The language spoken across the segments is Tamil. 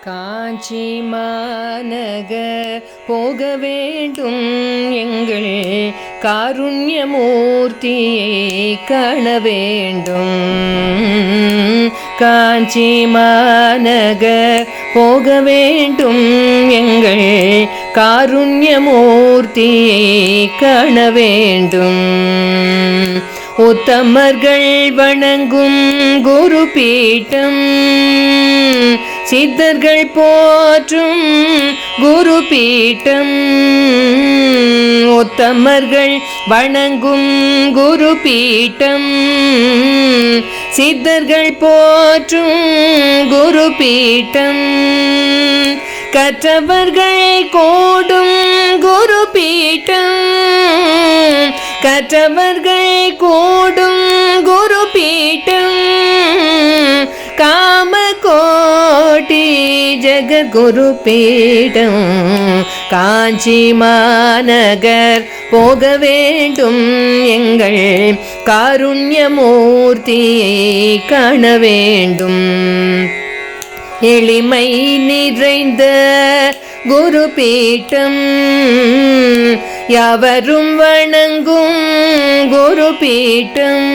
காஞ்சி மாநகர் போக வேண்டும் எங்கள் காருண்யமூர்த்தியை காண வேண்டும். காஞ்சி மாநகர் போக வேண்டும் எங்கள் காருண்யமூர்த்தியை காண வேண்டும். உத்தமர்கள் வணங்கும் குரு பீட்டம், சித்தர்கள் போற்றும் குரு பீட்டம். உத்தமர்கள் வணங்கும் குரு பீட்டம், சித்தர்கள் போற்றும் குரு பீட்டம். கற்றவர்கள் கூடும் குரு பீட்டம், கற்றவர்கள் கூடும் குரு பீட்டம். காமகோட்டி ஜெகத்குரு பீடம், காஞ்சி மாநகர் போக வேண்டும் எங்கள் காருண்யமூர்த்தியை காண வேண்டும். எளிமை நிறைந்த குரு பீட்டம், யாவரும் வணங்கும் குரு பீட்டம்.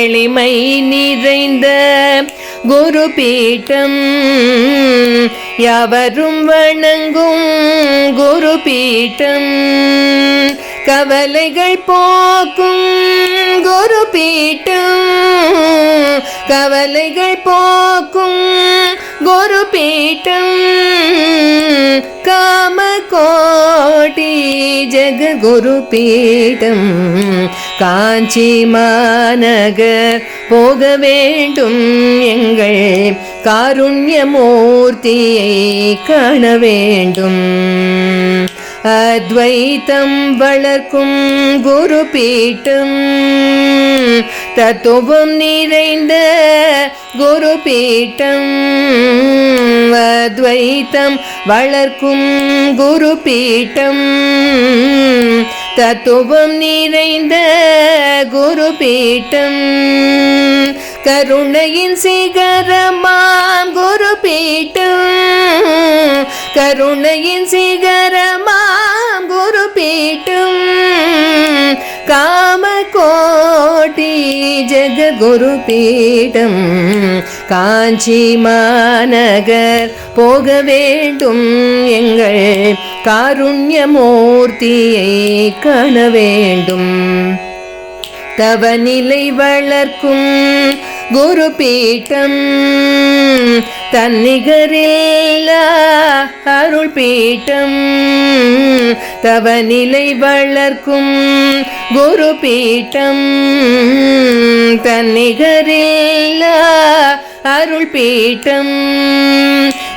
எளிமை நிறைந்த குரு பீட்டம், யாவரும் வணங்கும் குரு பீட்டம். கவலைகள் போக்கும் குரு பீட்டம், கவலைகள் போக்கும் குரு பீட்டம். காமகோட்டி ஜெகத்குரு பீடம், காஞ்சி மாநகர் போக வேண்டும் எங்கள் காருண்யமூர்த்தியை காண வேண்டும். அத்வைத்தம் வளர்க்கும் குரு பீட்டம், தத்துவம் நிறைந்த குரு பீட்டம். அத்வைத்தம் வளர்க்கும் குரு பீட்டம், தத்துவம் நிறைந்த குரு பீட்டம். கருணையின் சிகரமாம் குரு பீட்டம், கருணையின் சிகரமாம் குரு பீட்டம். காமகோட்டி ஜெகத்குரு பீடம், காஞ்சி மாநகர் போக வேண்டும் எங்கள் காருண்யமூர்த்தியை காண வேண்டும். தவநிலை வளர்க்கும் குரு பீட்டம், தன்னிகரில்லா அருள் பீட்டம். தவநிலை வளர்க்கும் குரு பீட்டம், தன்னிகரில்லா அருள் பீட்டம்.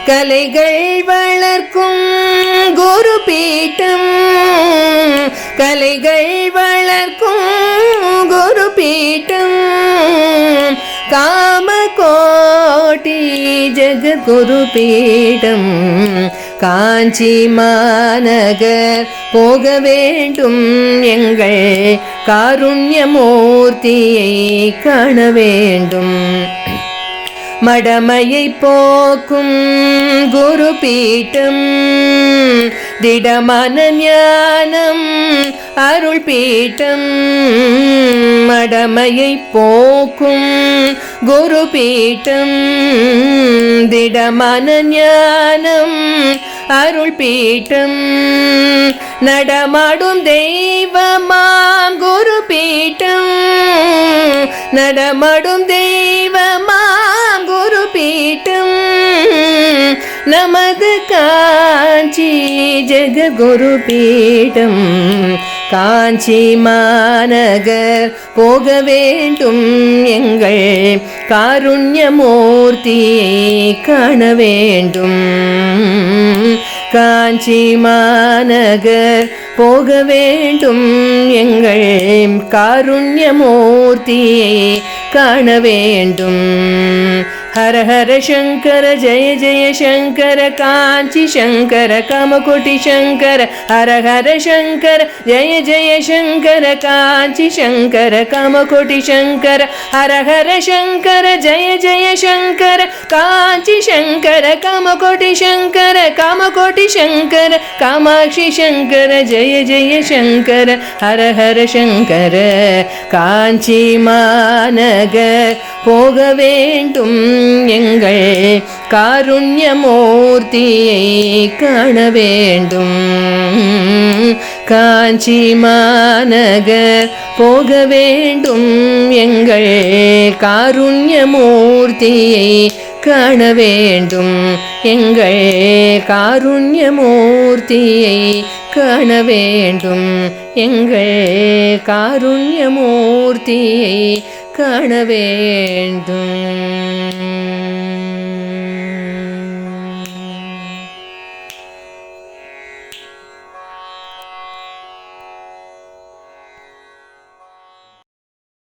கலைகள் வளர்க்கும் குரு பீட்டம், கலைகள் வளர்க்கும் குரு பீட்டம். காமகோட்டி ஜெகத்குரு பீடம், காஞ்சி மாநகர் போக வேண்டும் எங்கள் காருண்யமூர்த்தியை காண வேண்டும். மடமையை போக்கும் குரு பீட்டம், திடமான ஞானம் அருள் பீட்டம். மடமையை போக்கும் குரு பீட்டம், திடமான ஞானம் அருள் பீட்டம். நடமாடும் தெய்வமாம் குரு பீட்டம், நடமாடும் தெய்வமாம் குரு பீட்டம். நமது காஞ்சி ஜெகத்குரு பீடம், காஞ்சி மாநகர் போக வேண்டும் எங்கள் காருண்யமூர்த்தியை காண வேண்டும். காஞ்சி மாநகர் போக வேண்டும் எங்கள் காருண்யமூர்த்தியை காண வேண்டும். हर हर शंकर जय जय शंकर कांची शंकर कामकोटि शंकर हर हर शंकर जय जय शंकर कांची शंकर कामकोटि शंकर हर हर शंकर जय जय शंकर कांची शंकर कामकोटि शंकर कामकोटि शंकर कामाक्षी शंकर जय जय शंकर हर हर शंकर காஞ்சி மாநகர் போக வேண்டும் எங்கள் காருண்யமூர்த்தியை காண வேண்டும் காஞ்சி மாநகர் போக வேண்டும் எங்கள் காருண்யமூர்த்தியை காண வேண்டும் எங்கள் காருண்யமூர்த்தியை காண வேண்டும் எங்கள் காருண்யமூர்த்தியை காண வேண்டும்.